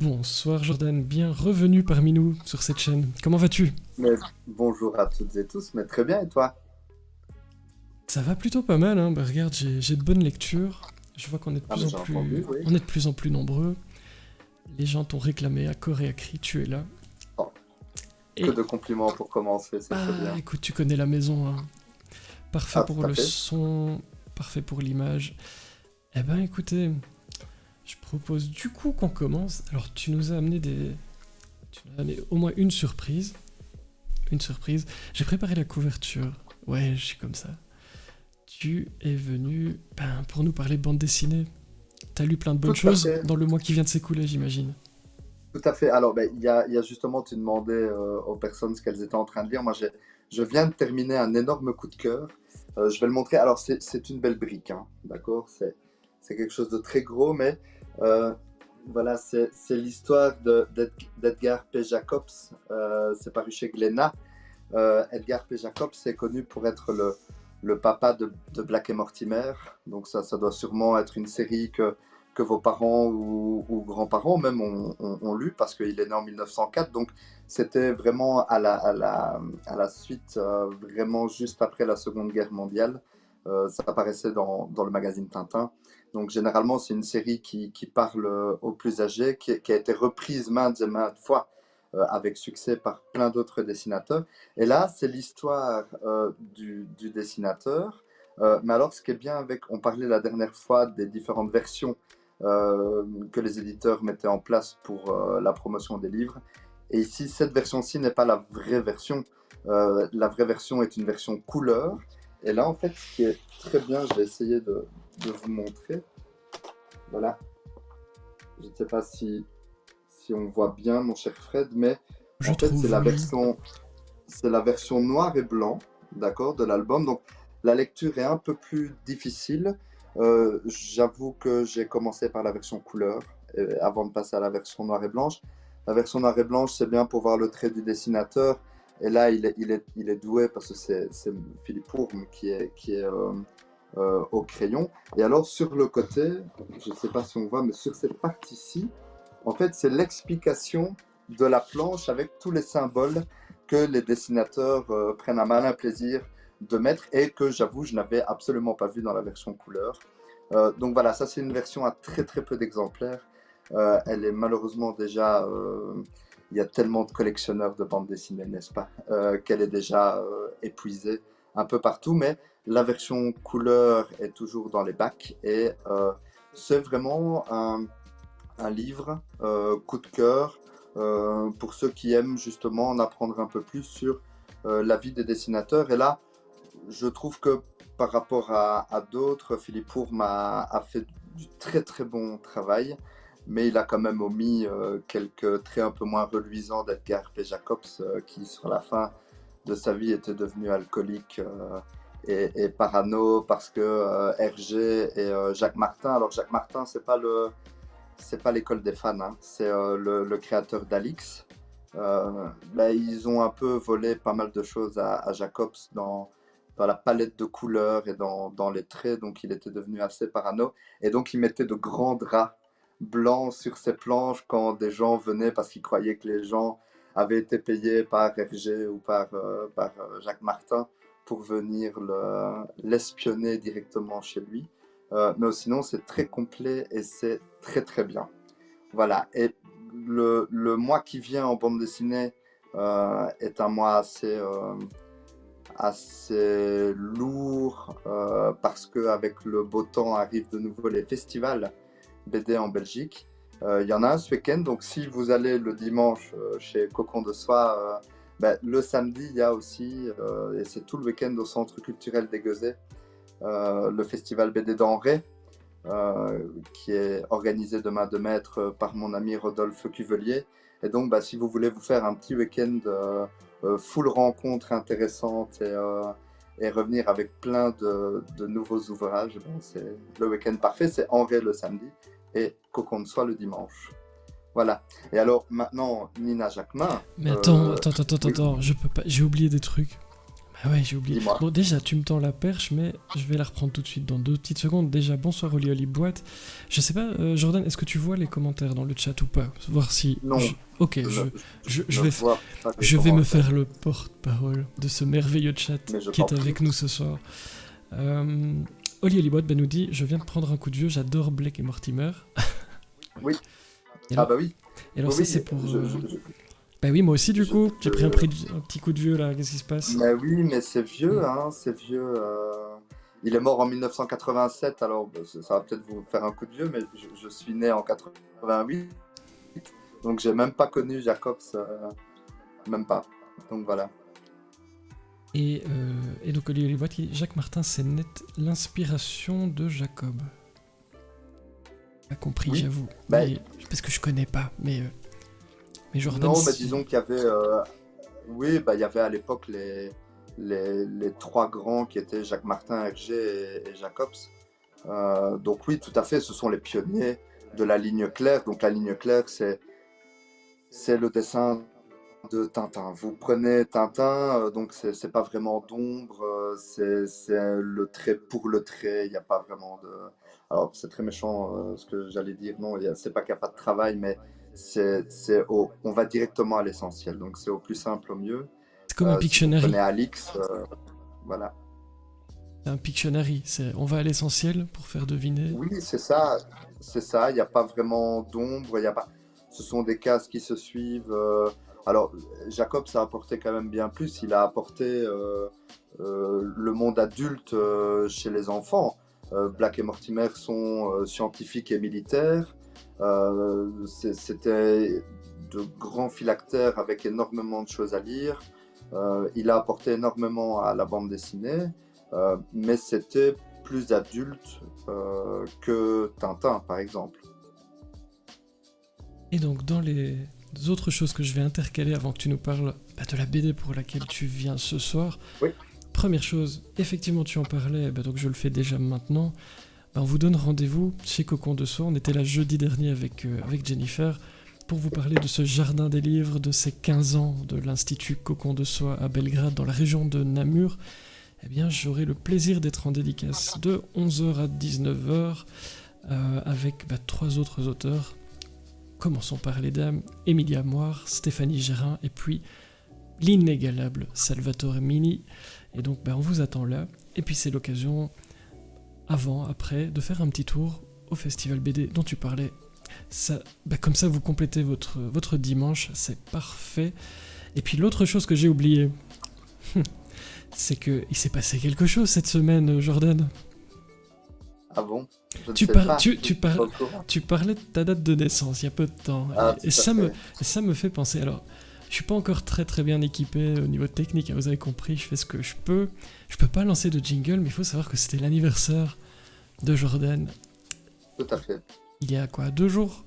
Bonsoir Jordan, bien revenu parmi nous sur cette chaîne. Comment vas-tu? Mais bonjour à toutes et tous, mais très bien et toi? Ça va plutôt pas mal, hein. Bah, regarde, j'ai de bonnes lectures. Je vois qu'on est de Ah plus mais en j'ai plus, entendu, oui. on est de plus en plus nombreux. Les gens t'ont réclamé à corps et à cri, tu es là. Oh, que Et de compliments pour commencer, c'est très bah bien. écoute, tu connais la maison, hein. Parfait Ah pour tout à le fait. son, parfait pour l'image. Eh ben écoutez, je propose du coup qu'on commence. Alors tu nous as amené au moins une surprise. Une surprise. J'ai préparé la couverture. Ouais, je suis comme ça. Tu es venu pour nous parler bande dessinée. T'as lu plein de bonnes Tout à choses fait, dans le mois qui vient de s'écouler, j'imagine. tout à fait. Alors ben, il y a justement, tu demandais aux personnes ce qu'elles étaient en train de lire. Je viens de terminer un énorme coup de cœur. Je vais le montrer. Alors c'est une belle brique, hein, d'accord? C'est quelque chose de très gros, mais euh, voilà, c'est l'histoire d'Edgar P. Jacobs. C'est paru chez Glénat. Edgar P. Jacobs est connu pour être le papa de Black et Mortimer. Donc ça doit sûrement être une série que vos parents ou grands-parents même ont lu parce qu'il est né en 1904. Donc c'était vraiment à la suite, vraiment juste après la Seconde Guerre mondiale. Ça apparaissait dans le magazine Tintin. Donc généralement c'est une série qui parle aux plus âgés, qui a été reprise maintes et maintes fois avec succès par plein d'autres dessinateurs. Et là, c'est l'histoire du dessinateur. Mais alors, ce qui est bien avec, on parlait la dernière fois des différentes versions que les éditeurs mettaient en place pour la promotion des livres. Et ici, cette version-ci n'est pas la vraie version. La vraie version est une version couleur. Et là, en fait, ce qui est très bien, je vais essayer de vous montrer. Voilà. Je ne sais pas si on voit bien, mon cher Fred, mais Je en fait, trouve, oui. c'est la version noir et blanc, d'accord, de l'album. Donc la lecture est un peu plus difficile. J'avoue que j'ai commencé par la version couleur avant de passer à la version noir et blanche. La version noir et blanche, c'est bien pour voir le trait du dessinateur. Et là, il est doué parce que c'est Philippe Ourme qui est au crayon. Et alors, sur le côté, je ne sais pas si on voit, mais sur cette partie-ci, en fait, c'est l'explication de la planche avec tous les symboles que les dessinateurs prennent un malin plaisir de mettre et que j'avoue, je n'avais absolument pas vu dans la version couleur. Donc voilà, ça c'est une version à très très peu d'exemplaires. Elle est malheureusement déjà, il y a tellement de collectionneurs de bandes dessinées, n'est-ce pas, qu'elle est déjà épuisée un peu partout, mais la version couleur est toujours dans les bacs et c'est vraiment un livre coup de cœur pour ceux qui aiment justement en apprendre un peu plus sur la vie des dessinateurs. Et là, je trouve que par rapport à d'autres, Philippe Ourme a fait du très très bon travail, mais il a quand même omis quelques traits un peu moins reluisants d'Edgar P. Jacobs, qui sur la fin de sa vie était devenu alcoolique et parano parce que Hergé et Jacques Martin, alors Jacques Martin, c'est pas l'école des fans, hein. C'est le créateur d'Alix. Là, ils ont un peu volé pas mal de choses à Jacobs dans la palette de couleurs et dans les traits, donc il était devenu assez parano. Et donc il mettait de grands draps blancs sur ses planches quand des gens venaient parce qu'ils croyaient que les gens avaient été payés par Hergé ou par Jacques Martin pour venir l'espionner directement chez lui. Mais sinon, c'est très complet et c'est très très bien. Voilà. Et le mois qui vient en bande dessinée est un mois assez lourd parce qu'avec le beau temps arrivent de nouveau les festivals BD en Belgique. Il y en a un ce week-end, donc si vous allez le dimanche chez Cocon de Soie, ben, le samedi, il y a aussi, et c'est tout le week-end au Centre culturel des Gueusets, le festival BD d'Anré, qui est organisé de main de maître par mon ami Rodolphe Cuvelier. Et donc, bah, si vous voulez vous faire un petit week-end full rencontres intéressantes et revenir avec plein de nouveaux ouvrages, bon, c'est le week-end parfait. C'est Enré le samedi et Cocon de Soie le dimanche. Voilà. Et alors maintenant, Nina Jacquemin. Mais attends, attends, attends, attends, Oui, attends, je peux pas, j'ai oublié des trucs. Mais Ah ouais, j'ai oublié. Dis-moi. Bon, déjà, tu me tends la perche, mais je vais la reprendre tout de suite dans 2 petites secondes. Déjà, bonsoir Oli Oli Boîte. Je sais pas, Jordan, est-ce que tu vois les commentaires dans le chat ou pas? Voir si... Non, Ok, je, je ne vais, vois pas les je vais me commentaires, faire le porte-parole de ce merveilleux chat mais je qui t'en est prie. avec nous ce soir. Euh, Oli Oli Boîte nous dit, je viens de prendre un coup de vieux, j'adore Blake et Mortimer. Oui. Et Ah alors, bah oui. et alors Oui, ça, oui. c'est pour... Je, je, Bah oui, moi aussi, du je- coup, j'ai pris je- un petit coup de vieux, là, qu'est-ce qui se passe? Mais oui, mais c'est Hmm. vieux, hein, c'est vieux. Il est mort en 1987, alors bah, ça va peut-être vous faire un coup de vieux, mais je suis né en 88, donc j'ai même pas connu Jacobs, même pas. Donc voilà. Et donc, Oli Oli Boîte, Jacques Martin, c'est net l'inspiration de Jacob. Pas compris, Oui, j'avoue. bah, Mais, parce que je connais pas, mais Jordan, non, mais si... disons qu'il y avait, oui, bah, il y avait à l'époque les trois grands qui étaient Jacques Martin, Hergé et Jacobs. Donc oui, tout à fait, ce sont les pionniers de la ligne claire. Donc la ligne claire, c'est le dessin de Tintin. Vous prenez Tintin, donc c'est pas vraiment d'ombre, c'est le trait pour le trait. Il n'y a pas vraiment de. Alors c'est très méchant ce que j'allais dire. Non, c'est pas qu'il n'y a pas de travail, mais on va directement à l'essentiel. Donc c'est au plus simple au mieux. C'est comme un Si vous prenez Pictionary. Alix, voilà. C'est un Pictionary. On va à l'essentiel pour faire deviner. Oui, c'est ça, c'est ça. Il n'y a pas vraiment d'ombre. Il y a pas. Ce sont des cases qui se suivent. Alors, Jacob, ça a apporté quand même bien plus. Il a apporté le monde adulte chez les enfants. Black et Mortimer sont scientifiques et militaires. C'était de grands phylactères avec énormément de choses à lire. Il a apporté énormément à la bande dessinée, mais c'était plus adulte que Tintin, par exemple. Et donc, dans les autres choses que je vais intercaler avant que tu nous parles de la BD pour laquelle tu viens ce soir, Oui, première chose, effectivement, tu en parlais, donc je le fais déjà maintenant. On vous donne rendez-vous chez Cocon de Soie. On était là jeudi dernier avec Jennifer pour vous parler de ce jardin des livres, de ces 15 ans de l'Institut Cocon de Soie à Belgrade, dans la région de Namur. Eh bien, j'aurai le plaisir d'être en dédicace de 11h à 19h avec 3 autres auteurs. Commençons par les dames, Emilia Moire, Stéphanie Gérin et puis l'inégalable Salvatore Mini. Et donc, on vous attend là. Et puis, c'est l'occasion, avant, après, de faire un petit tour au Festival BD dont tu parlais. Ça, comme ça, vous complétez votre dimanche, c'est parfait. Et puis, l'autre chose que j'ai oubliée, c'est qu'il s'est passé quelque chose cette semaine, Jordan. ah bon? Je ne Tu, sais par- pas, tu, je tu, suis par- pas au courant. tu parlais de ta date de naissance il y a peu de temps, Ah, et tout à fait. ça me fait penser. Alors, je suis pas encore très très bien équipé au niveau technique, hein, vous avez compris, je fais ce que je peux. Je peux pas lancer de jingle, mais il faut savoir que c'était l'anniversaire de Jordan Tout à fait. il y a quoi, 2 jours?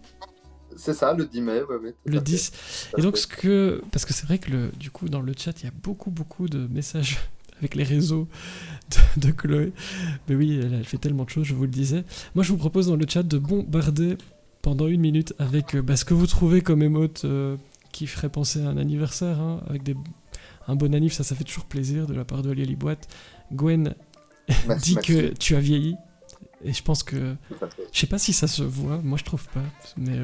C'est ça, le 10 mai, oui, oui, tout Le à fait. 10. Tout Et à donc, fait. parce que c'est vrai que du coup, dans le chat, il y a beaucoup de messages avec les réseaux de Chloé. Mais oui, elle fait tellement de choses, je vous le disais. Moi, je vous propose dans le chat de bombarder pendant 1 minute avec ce que vous trouvez comme émote qui ferait penser à un anniversaire, hein, avec un bon anniv, ça fait toujours plaisir de la part de Lily Boîte. Gwen Merci, dit que merci. tu as vieilli, et je pense que... Tout à fait. Je sais pas si ça se voit, moi je trouve pas, mais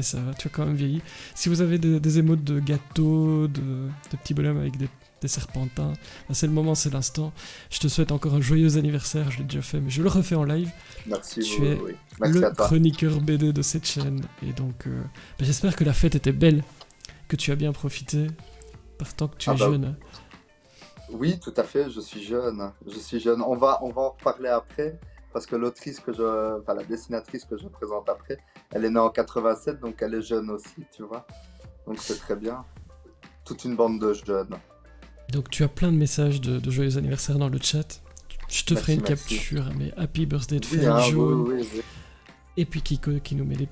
ça va, tu as quand même vieilli. Si vous avez des émotes de gâteaux, de petits bonhommes avec des serpentins, c'est le moment, c'est l'instant. Je te souhaite encore un joyeux anniversaire, je l'ai déjà fait, mais je le refais en live. Merci, Tu oui, es oui. Merci le à toi. chroniqueur BD de cette chaîne, et donc j'espère que la fête était belle, que tu as bien profité, par tant que tu Ah es bah jeune. oui, tout à fait, je suis jeune. Je suis jeune. On va en reparler après, parce que enfin la dessinatrice que je présente après, elle est née en 87, donc elle est jeune aussi, tu vois. Donc c'est très bien. Toute une bande de jeunes. Donc tu as plein de messages de joyeux anniversaire dans le chat. Je te ferai Merci, une merci. capture, mais Happy Birthday de Oui, Fanny hein, Jaune. oui, oui, oui. Et puis Kiko qui nous met des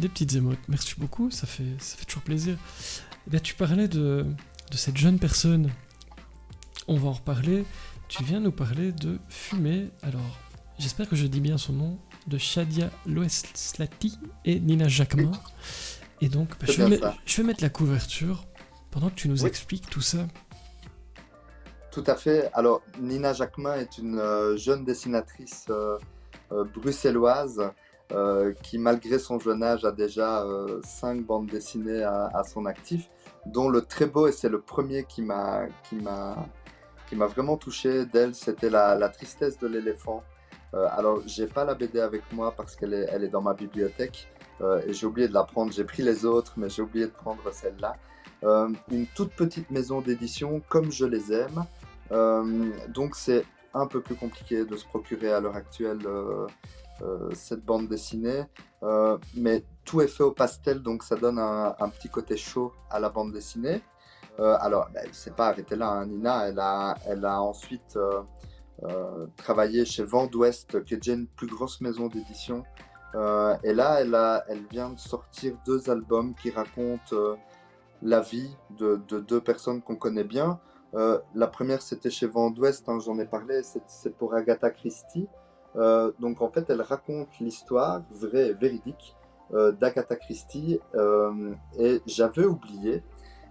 petites émotes. Merci beaucoup, ça fait toujours plaisir. Et là, tu parlais de cette jeune personne. On va en reparler. Tu viens nous parler de Fumée. Alors, j'espère que je dis bien son nom. De Shadia Loeslati et Nina Jacquemin. Et donc, C'est bien ça. je vais mettre la couverture pendant que tu nous Oui. expliques tout ça. tout à fait. Alors, Nina Jacquemin est une jeune dessinatrice bruxelloise qui, malgré son jeune âge, a déjà 5 bandes dessinées à son actif, dont le très beau, et c'est le premier qui m'a vraiment touché d'elle, c'était la tristesse de l'éléphant. Alors, j'ai pas la BD avec moi parce qu'elle est dans ma bibliothèque et j'ai oublié de la prendre. J'ai pris les autres, mais j'ai oublié de prendre celle-là. Une toute petite maison d'édition, comme je les aime. Donc, c'est un peu plus compliqué de se procurer à l'heure actuelle cette bande dessinée. Mais tout est fait au pastel, donc ça donne un petit côté chaud à la bande dessinée. Alors, elle ne s'est pas arrêtée là, hein, Nina. Elle a ensuite travaillé chez Vent d'Ouest, qui est déjà une plus grosse maison d'édition. Et là, elle vient de sortir 2 albums qui racontent la vie de 2 personnes qu'on connaît bien. La première, c'était chez Vent d'Ouest, hein, j'en ai parlé, c'est pour Agatha Christie. Donc, en fait, elle raconte l'histoire vraie et véridique d'Agatha Christie. Et j'avais oublié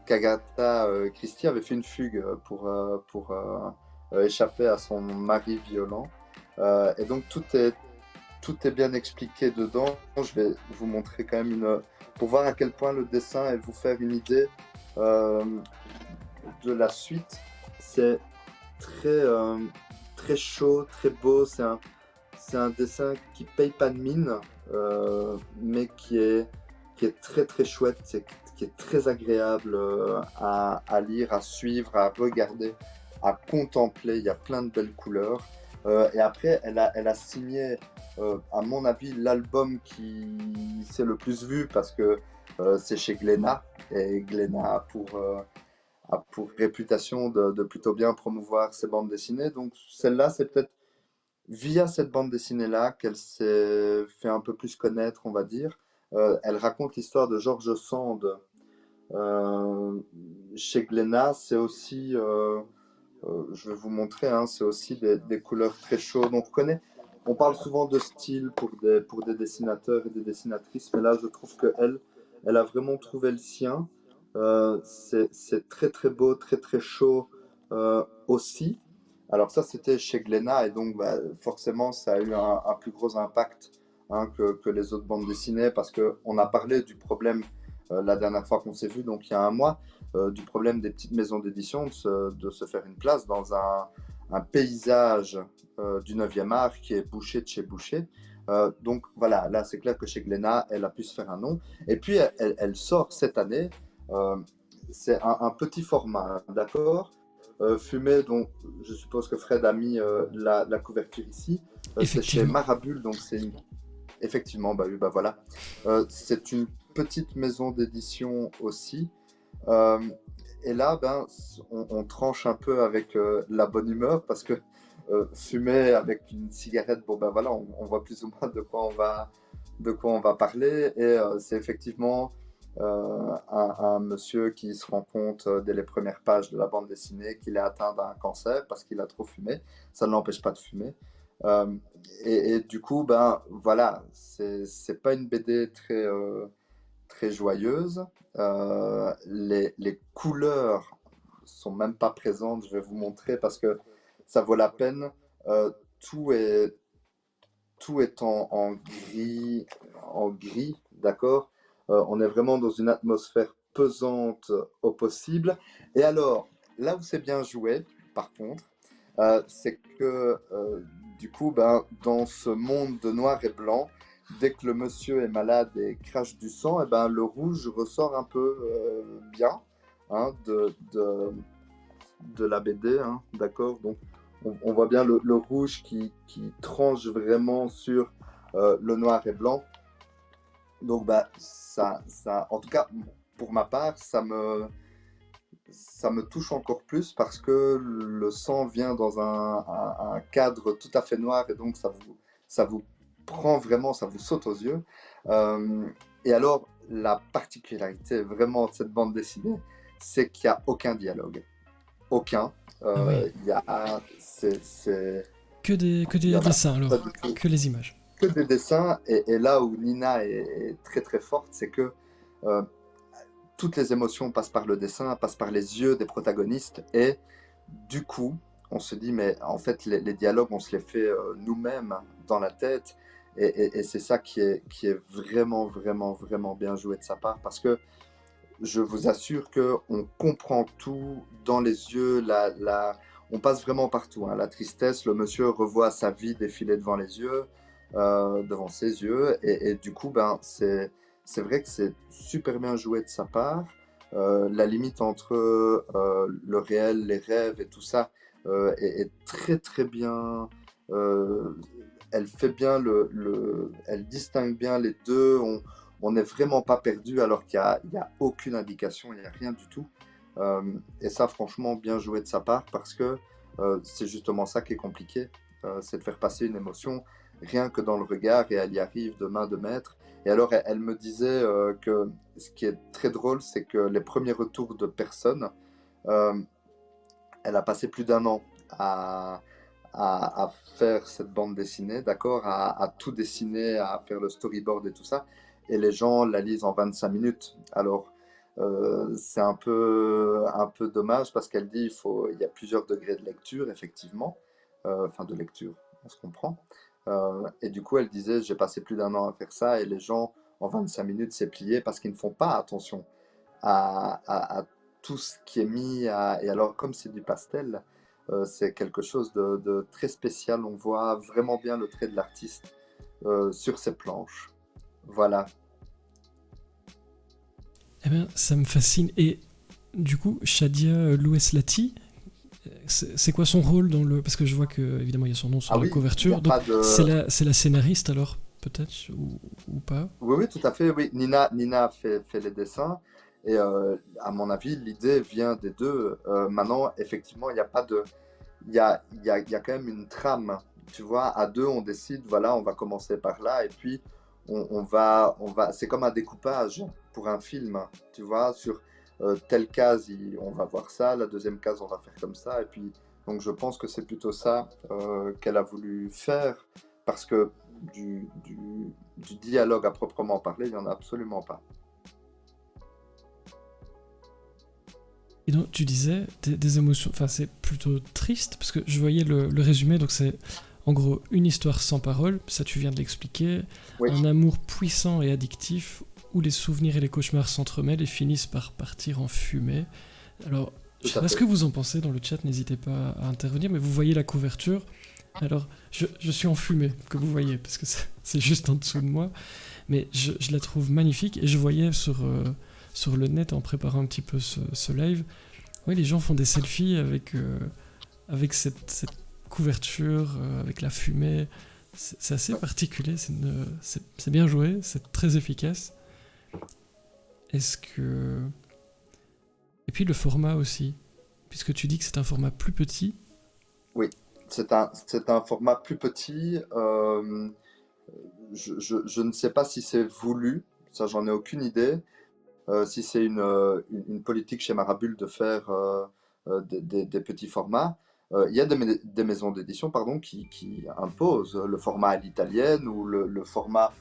qu'Agatha Christie avait fait une fugue pour échapper à son mari violent. Et donc tout est bien expliqué dedans. Je vais vous montrer quand même pour voir à quel point le dessin et vous faire une idée euh, de la suite. C'est très, très chaud, très beau. C'est un dessin qui paye pas de mine, mais qui est très très chouette, qui est très agréable à lire, à suivre, à regarder, à contempler. Il y a plein de belles couleurs. Et après, elle a signé, à mon avis, l'album qui s'est le plus vu parce que c'est chez Glénat. Et Glénat a pour réputation de plutôt bien promouvoir ses bandes dessinées. Donc celle-là, c'est peut-être via cette bande dessinée-là qu'elle s'est fait un peu plus connaître, on va dire. Elle raconte l'histoire de George Sand. Euh, Chez Glénat, c'est aussi, je vais vous montrer, hein, c'est aussi des couleurs très chaudes. On parle souvent de style pour des dessinateurs et des dessinatrices, mais là, je trouve elle a vraiment trouvé le sien. C'est très très beau, très très chaud aussi. Alors ça, c'était chez Glénat, et donc bah, forcément, ça a eu un plus gros impact, hein, que les autres bandes dessinées, parce qu'on a parlé du problème la dernière fois qu'on s'est vu, donc il y a un mois, du problème des petites maisons d'édition de se faire une place dans un paysage du 9e art qui est boucher de chez boucher. Donc voilà, là c'est clair que chez Glénat, elle a pu se faire un nom. Et puis elle sort cette année, euh, c'est un petit format, d'accord, fumé, dont je suppose que Fred a mis la couverture ici. C'est chez Effectivement. Marabule, donc effectivement, bah oui, bah voilà. C'est une petite maison d'édition aussi. Euh, et là, ben, on tranche un peu avec la bonne humeur parce que fumer avec une cigarette, bon ben voilà, on voit plus ou moins de quoi on va parler. Et c'est effectivement un monsieur qui se rend compte dès les premières pages de la bande dessinée qu'il est atteint d'un cancer parce qu'il a trop fumé. Ça ne l'empêche pas de fumer. Euh, et du coup, ben voilà, c'est pas une BD très joyeuse. Les couleurs sont même pas présentes. Je vais vous montrer parce que ça vaut la peine. Euh, tout est, tout est en gris, d'accord. On est vraiment dans une atmosphère pesante au possible. Et alors, là où c'est bien joué, par contre, c'est que du coup, ben, dans ce monde de noir et blanc, dès que le monsieur est malade et crache du sang, et ben, le rouge ressort un peu bien, hein, de la BD, hein, d'accord. Donc, on voit bien le rouge qui tranche vraiment sur le noir et blanc. Donc, bah, en tout cas, pour ma part, ça me touche encore plus parce que le sang vient dans un cadre tout à fait noir, et donc ça vous prend vraiment, ça vous saute aux yeux. Et alors, la particularité vraiment de cette bande dessinée, c'est qu'il n'y a aucun dialogue. Aucun. Ah oui. Il y a, c'est, Que il y des en a dessins pas alors. du tout. Que les images. Que des dessins. Et là où Nina est très très forte, c'est que euh, toutes les émotions passent par le dessin, passent par les yeux des protagonistes, et Du coup, on se dit, mais en fait, les dialogues, on se les fait nous-mêmes dans la tête. Et c'est ça qui est vraiment, vraiment, vraiment bien joué de sa part. Parce que je vous assure qu'on comprend tout dans les yeux. On passe vraiment partout, hein. La tristesse, le monsieur revoit sa vie défiler devant les yeux, devant ses yeux. Et du coup, ben, c'est vrai que c'est super bien joué de sa part. La limite entre le réel, les rêves et tout ça est très très bien. euh, Elle fait bien elle distingue bien les deux. On n'est vraiment pas perdu alors qu'il y a aucune indication, il n'y a rien du tout. Et ça, franchement, bien joué de sa part parce que c'est justement ça qui est compliqué, c'est de faire passer une émotion rien que dans le regard et elle y arrive de main de maître. Et alors, elle me disait que ce qui est très drôle, c'est que les premiers retours de personnes, euh, elle a passé plus d'un an à, à faire cette bande dessinée, d'accord, à tout dessiner, à faire le storyboard et tout ça. Et les gens la lisent en 25 minutes. Alors, c'est un peu dommage parce qu'elle dit il y a plusieurs degrés de lecture, effectivement. Enfin, de lecture, on se comprend. Et du coup, elle disait, j'ai passé plus d'un an à faire ça et les gens, en 25 minutes, c'est plié parce qu'ils ne font pas attention à tout ce qui est mis. Et alors, comme c'est du pastel, c'est quelque chose de très spécial. On voit vraiment bien le trait de l'artiste sur ses planches. Voilà. Eh bien, ça me fascine. Et du coup, Shadia Loueslati, c'est quoi son rôle dans le... Parce que je vois que, évidemment, il y a son nom sur Ah la oui, il n'y a couverture. Donc, pas c'est de... la scénariste alors, peut-être, ou pas? Oui, oui, tout à fait. Oui. Nina fait les dessins. Et à mon avis, l'idée vient des deux. Maintenant, effectivement, il n'y a pas de... Il y a quand même une trame. Tu vois, à deux, on décide, voilà, on va commencer par là. Et puis, on va... C'est comme un découpage pour un film. Tu vois, sur telle case, on va voir ça. La deuxième case, on va faire comme ça. Et puis, donc, je pense que c'est plutôt ça qu'elle a voulu faire. Parce que du dialogue à proprement parler, il n'y en a absolument pas. Et donc, tu disais des émotions... Enfin, c'est plutôt triste, parce que je voyais le résumé, donc c'est... En gros, une histoire sans parole, ça tu viens de l'expliquer, Oui, un amour puissant et addictif, où les souvenirs et les cauchemars s'entremêlent et finissent par partir en fumée. Alors, je tout sais à pas ce fait. que vous en pensez dans le chat, n'hésitez pas à intervenir, mais vous voyez la couverture. Alors, je suis en fumée, que vous voyez, parce que c'est juste en dessous de moi, mais je la trouve magnifique, et je voyais sur le net, en préparant un petit peu ce live, ouais, les gens font des selfies avec cette couverture, avec la fumée. C'est assez Ouais. particulier, c'est bien joué, c'est très efficace. Est-ce que... Et puis le format aussi, puisque tu dis que c'est un format plus petit. Oui, c'est un format plus petit. Je ne sais pas si c'est voulu, ça j'en ai aucune idée. Si c'est une politique chez Marabule de faire des petits formats. Il y a des maisons d'édition pardon, qui imposent le format à l'italienne ou le format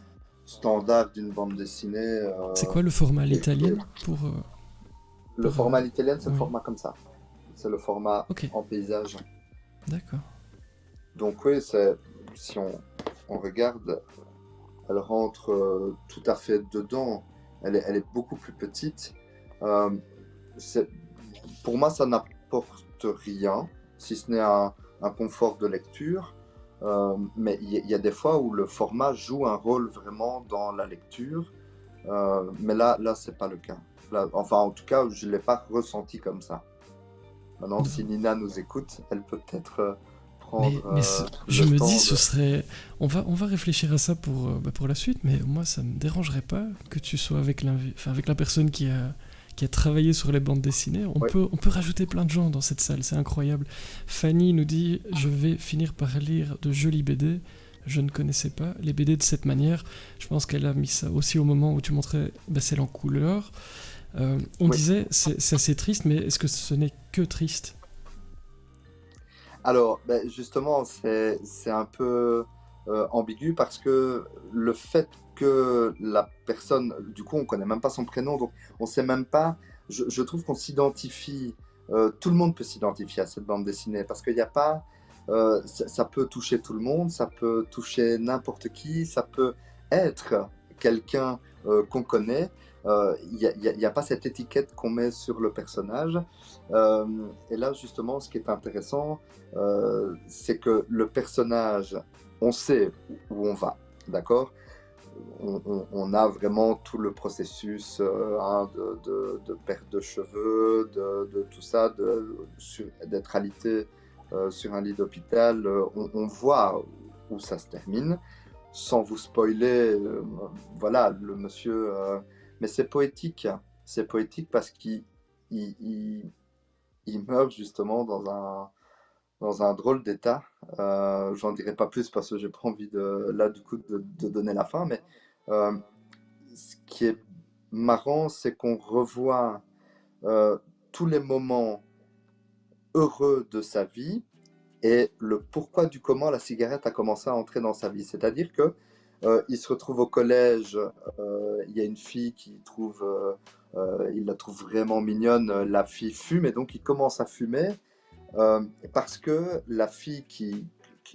standard d'une bande dessinée. C'est quoi le format à Et l'italienne le pour format à l'italienne, c'est le oui, format comme ça. C'est le format ok, en paysage. d'accord. Donc oui, si on regarde, elle rentre tout à fait dedans. Elle est beaucoup plus petite. Euh, c'est- pour moi, ça n'apporte rien, si ce n'est un confort de lecture. Mais il y a des fois où le format joue un rôle vraiment dans la lecture. Mais là, c'est pas le cas. Là, enfin, en tout cas, je ne l'ai pas ressenti comme ça. Maintenant, si Nina nous écoute, elle peut peut-être prendre Mais je le me dis, temps ce de... serait. On va réfléchir à ça pour la suite, mais moi, ça me dérangerait pas que tu sois avec la personne qui a travaillé sur les bandes dessinées. Oui, On peut rajouter plein de gens dans cette salle, c'est incroyable. Fanny nous dit, je vais finir par lire de jolies BD. Je ne connaissais pas les BD de cette manière. Je pense qu'elle a mis ça aussi au moment où tu montrais celle en couleur. On oui. disait, c'est assez triste, mais est-ce que ce n'est que triste? Alors, ben, justement, c'est un peu ambigu parce que le fait que la personne, du coup, on connaît même pas son prénom, donc on sait même pas. Je trouve qu'on s'identifie tout le monde peut s'identifier à cette bande dessinée parce qu'il n'y a pas, ça peut toucher tout le monde, ça peut toucher n'importe qui, ça peut être quelqu'un qu'on connaît. Il y a pas cette étiquette qu'on met sur le personnage. Et là, justement, ce qui est intéressant, c'est que le personnage, on sait où on va, d'accord? On a vraiment tout le processus hein, de perte de cheveux, de tout ça, d'être alité sur un lit d'hôpital. On voit où ça se termine, sans vous spoiler. Voilà, le monsieur. Mais c'est poétique. C'est poétique parce il, il- il meurt justement dans un drôle d'état. J'en dirai pas plus parce que j'ai pas envie là du coup de donner la fin, mais euh, ce qui est marrant, c'est qu'on revoit euh, tous les moments heureux de sa vie et le pourquoi du comment la cigarette a commencé à entrer dans sa vie. C'est-à-dire que il se retrouve au collège, il y a une fille il la trouve vraiment mignonne, la fille fume et donc il commence à fumer parce que la fille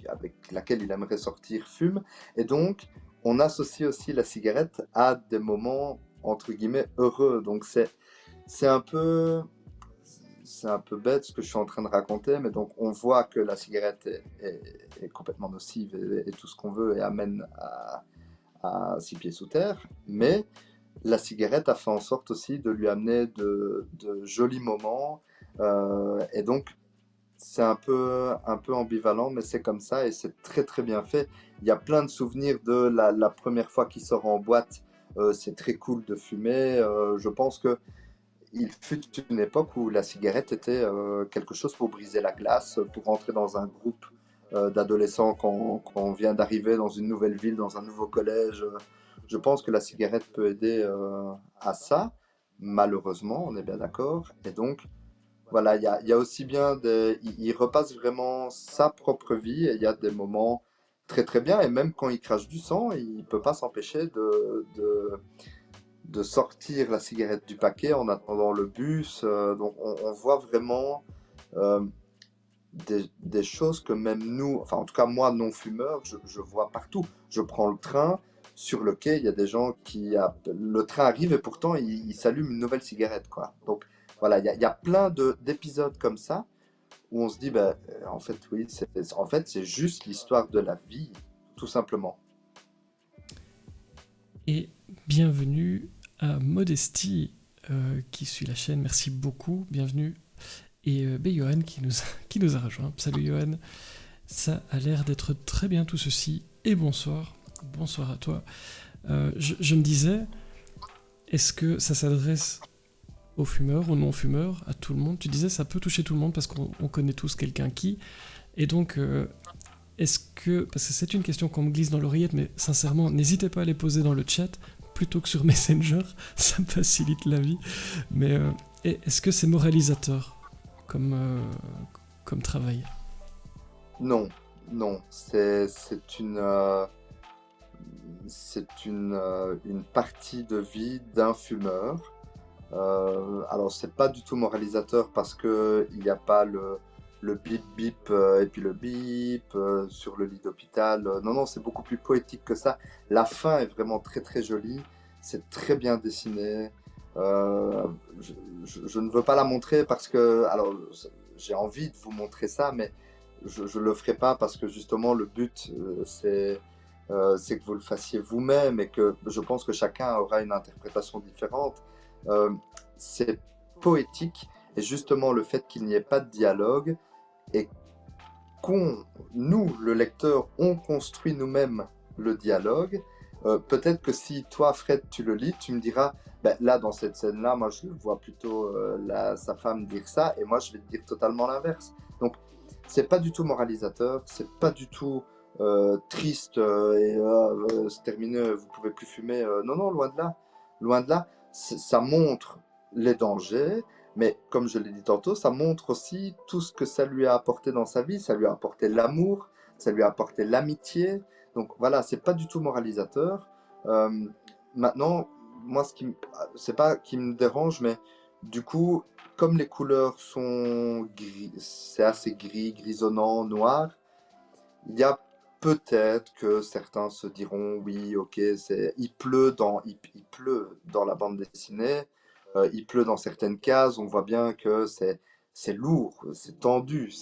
avec laquelle il aimerait sortir fume, et donc on associe aussi la cigarette à des moments entre guillemets heureux. Donc c'est un peu c'est un peu bête ce que je suis en train de raconter, mais donc on voit que la cigarette est complètement nocive et tout ce qu'on veut et amène à six pieds sous terre, mais la cigarette a fait en sorte aussi de lui amener de jolis moments, et donc c'est un peu ambivalent, mais c'est comme ça et c'est très très bien fait. Il y a plein de souvenirs de la première fois qu'il sort en boîte. C'est très cool de fumer. Je pense que il fut une époque où la cigarette était quelque chose pour briser la glace, pour rentrer dans un groupe d'adolescents quand on vient d'arriver dans une nouvelle ville, dans un nouveau collège. Je pense que la cigarette peut aider à ça, malheureusement, on est bien d'accord. Et donc, voilà, il y a aussi bien il repasse vraiment sa propre vie et il y a des moments très très bien. Et même quand il crache du sang, il peut pas s'empêcher de sortir la cigarette du paquet en attendant le bus. Donc on voit vraiment euh, des choses que même nous, enfin en tout cas moi non-fumeur, je vois partout. Je prends le train, sur le quai, il y a des gens le train arrive et pourtant il s'allume une nouvelle cigarette, quoi. Donc voilà, il y a plein d'épisodes comme ça où on se dit, bah, en fait, oui, c'est juste l'histoire de la vie, tout simplement. Et bienvenue à Modesty qui suit la chaîne. Merci beaucoup, bienvenue. Et Johan qui nous a rejoint. Salut Johan, ça a l'air d'être très bien tout ceci. Et bonsoir, bonsoir à toi. Je me disais, est-ce que ça s'adresse aux fumeurs, aux non-fumeurs, à tout le monde? Tu disais ça peut toucher tout le monde parce qu'on connaît tous quelqu'un qui. Et donc, est-ce que... Parce que c'est une question qu'on me glisse dans l'oreillette, mais sincèrement, n'hésitez pas à les poser dans le chat plutôt que sur Messenger, ça me facilite la vie. Mais est-ce que c'est moralisateur comme, comme travail? Non, non, c'est une partie de vie d'un fumeur. Alors, c'est pas du tout moralisateur parce que il n'y a pas le bip bip et puis le bip sur le lit d'hôpital. Non, non, c'est beaucoup plus poétique que ça. La fin est vraiment très très jolie. C'est très bien dessiné. Euh, je, je ne veux pas la montrer parce que, alors, j'ai envie de vous montrer ça, mais je le ferai pas parce que justement le but c'est que vous le fassiez vous-même et que je pense que chacun aura une interprétation différente. Euh, c'est poétique et justement le fait qu'il n'y ait pas de dialogue et nous, le lecteur, on construit nous-mêmes le dialogue. Peut-être que si toi, Fred, tu le lis, tu me diras, ben, là, dans cette scène-là, moi, je vois plutôt sa femme dire ça, et moi, je vais te dire totalement l'inverse. Donc, c'est pas du tout moralisateur, c'est pas du tout triste c'est terminé, vous pouvez plus fumer. Non, non, loin de là. Loin de là. Ça montre les dangers, mais comme je l'ai dit tantôt, ça montre aussi tout ce que ça lui a apporté dans sa vie. Ça lui a apporté l'amour, ça lui a apporté l'amitié. Donc voilà, c'est pas du tout moralisateur. Euh, Maintenant, moi, c'est pas qui me dérange, mais Du coup, comme les couleurs sont gris, c'est assez gris, grisonnant, noir, il y a peut-être que certains se diront, oui, ok, il pleut dans la bande dessinée, il pleut dans certaines cases, on voit bien que c'est lourd, c'est tendu,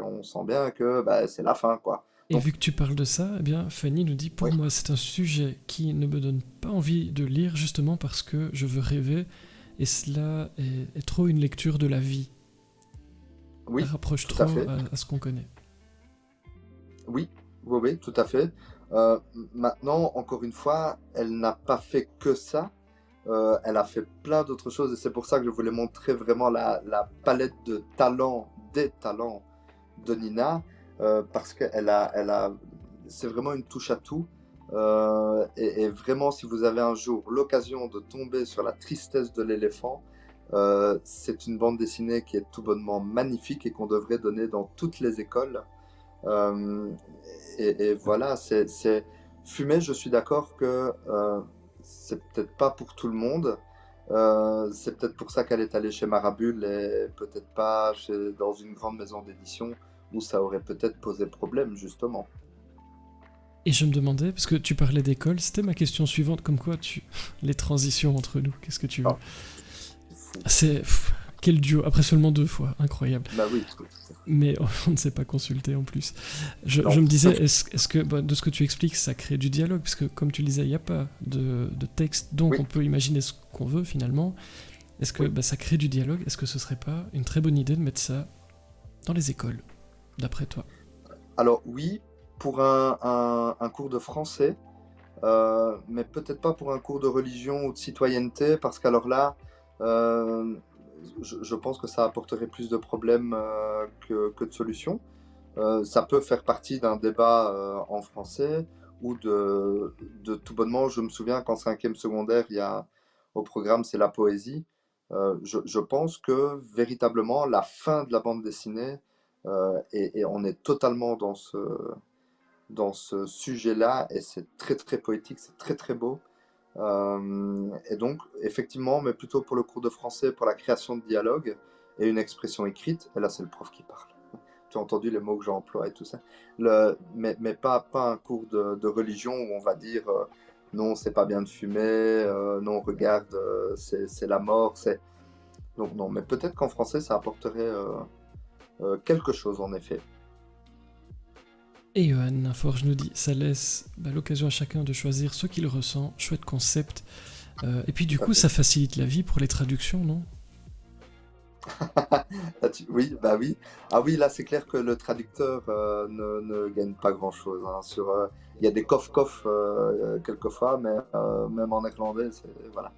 on sent bien que bah, c'est la fin, quoi. Et Donc, vu que tu parles de ça, eh bien, Fanny nous dit, oui, pour moi, c'est un sujet qui ne me donne pas envie de lire, justement parce que je veux rêver, et cela est trop une lecture de la vie. Ça oui, rapproche tout à trop fait. à ce qu'on connaît. Oui, oui, oui, tout à fait. Maintenant, encore une fois, elle n'a pas fait que ça. Elle a fait plein d'autres choses et c'est pour ça que je voulais montrer vraiment la palette de talents, des talents de Nina, parce c'est vraiment une touche à tout. Et vraiment, si vous avez un jour l'occasion de tomber sur la tristesse de l'éléphant, c'est une bande dessinée qui est tout bonnement magnifique et qu'on devrait donner dans toutes les écoles. Euh, et voilà, Fumer, je suis d'accord que c'est peut-être pas pour tout le monde. C'est peut-être pour ça qu'elle est allée chez Marabule et peut-être pas dans une grande maison d'édition où ça aurait peut-être posé problème, justement. Et je me demandais, parce que tu parlais d'école, c'était ma question suivante, comme quoi tu... les transitions entre nous, qu'est-ce que tu veux? Ah, c'est fou. C'est... quel duo, après seulement 2 fois, incroyable. Bah oui, Mais on ne s'est pas consulté en plus. Je non. me disais, est-ce que, bah, de ce que tu expliques, ça crée du dialogue? Parce que, comme tu le disais, il n'y a pas de texte, donc Oui, on peut imaginer ce qu'on veut finalement. Est-ce que oui. bah, ça crée du dialogue? Est-ce que ce serait pas une très bonne idée de mettre ça dans les écoles, d'après toi? Alors oui, pour un cours de français, mais peut-être pas pour un cours de religion ou de citoyenneté, parce qu'alors là, euh, je pense que ça apporterait plus de problèmes que de solutions. Ça peut faire partie d'un débat en français ou de tout bonnement. Je me souviens qu'en cinquième secondaire, il y a au programme, c'est la poésie. Je pense que véritablement, la fin de la bande dessinée, et on est totalement dans ce sujet-là, et c'est très très poétique, c'est très très beau. Et donc, effectivement, mais plutôt pour le cours de français, pour la création de dialogue et une expression écrite, et là c'est le prof qui parle. Tu as entendu les mots que j'emploie et tout ça. Mais pas un cours de religion où on va dire non, c'est pas bien de fumer, non, regarde, c'est la mort. Donc, non, mais peut-être qu'en français, ça apporterait quelque chose en effet. Et Johan Forge nous dit, ça laisse bah, l'occasion à chacun de choisir ce qu'il ressent, chouette concept. Et puis du Tout à coup, fait. ça facilite la vie pour les traductions, non? Ah, oui, bah oui. Ah oui, là, c'est clair que le traducteur ne gagne pas grand-chose, hein. Il y a des coff-coff quelquefois, mais même en néerlandais, voilà.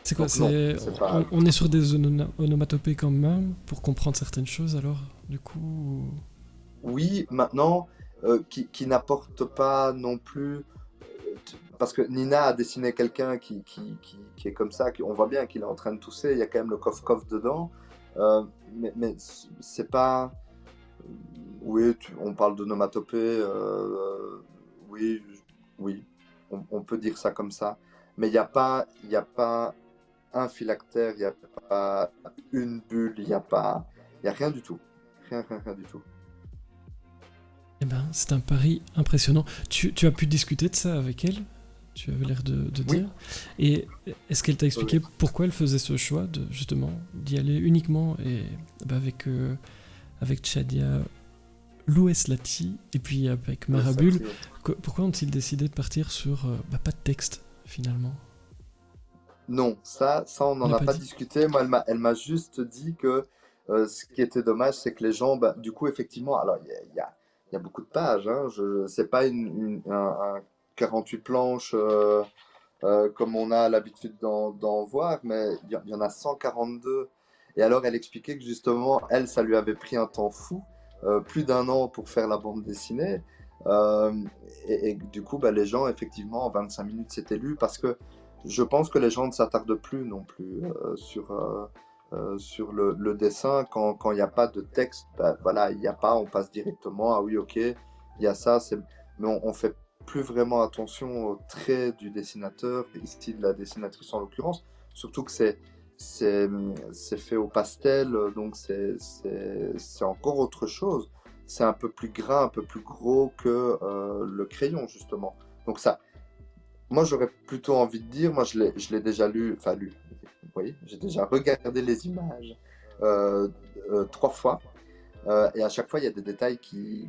C'est quoi? Donc non, C'est c'est pas. on est sur des onomatopées quand même pour comprendre certaines choses alors du coup. Oui, maintenant, qui n'apporte pas non plus. Parce que Nina a dessiné quelqu'un qui est comme ça, on voit bien qu'il est en train de tousser, il y a quand même le coff-coff dedans. Mais c'est pas. Oui, on parle d'onomatopée, oui, oui, on peut dire ça comme ça. Mais il y a pas un phylactère, il n'y a pas une bulle, il y a rien du tout. Rien, rien, rien du tout. Eh ben, c'est un pari impressionnant. Tu as pu discuter de ça avec elle? Tu avais l'air de Oui, dire. Et est-ce qu'elle t'a oui, expliqué pourquoi elle faisait ce choix de justement d'y aller uniquement et bah, avec Chadia Loueslati et puis avec oui, ça Marabule, trie. pourquoi ont-ils décidé de partir sur bah, pas de texte finalement? Non, ça on Elle n'en a a pas pas dit. discuté. Moi, elle m'a juste dit que ce qui était dommage, c'est que les gens, bah, du coup, effectivement, alors il y a beaucoup de pages, hein, c'est pas un 48 planches comme on a l'habitude d'en voir, mais il y en a 142. Et alors, elle expliquait que justement, elle, ça lui avait pris un temps fou, plus d'un an pour faire la bande dessinée. Euh, et du coup, bah, les gens, effectivement, en 25 minutes, c'était lu parce que je pense que les gens ne s'attardent plus non plus sur le dessin. Quand il n'y a pas de texte, bah, voilà, il n'y a pas, on passe directement, ah oui, ok, il y a ça, mais on fait plus vraiment attention aux traits du dessinateur, ici de la dessinatrice en l'occurrence, surtout que c'est c'est fait au pastel, donc c'est encore autre chose. C'est un peu plus gras, un peu plus gros que le crayon, justement. Donc ça, moi j'aurais plutôt envie de dire, moi je l'ai déjà lu, enfin lu, oui, j'ai déjà regardé les images euh, 3 fois. Et à chaque fois, il y a des détails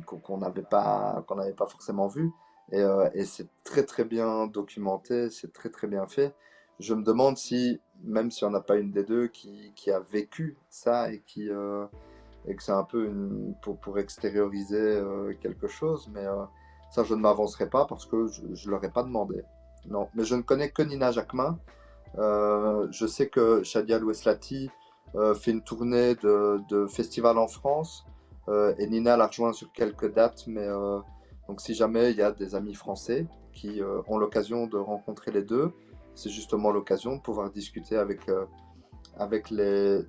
qu'on n'avait pas forcément vus. Et c'est très très bien documenté, c'est très très bien fait. Je me demande si, même si on n'a pas une des deux qui a vécu ça et que c'est un peu pour extérioriser quelque chose, mais ça, je ne m'avancerai pas parce que je ne leur ai pas demandé. Non, mais je ne connais que Nina Jacquemin. Je sais que Shadia Loueslati fait une tournée de festivals en France et Nina l'a rejoint sur quelques dates, mais donc si jamais il y a des amis français qui ont l'occasion de rencontrer les deux, c'est justement l'occasion de pouvoir discuter avec les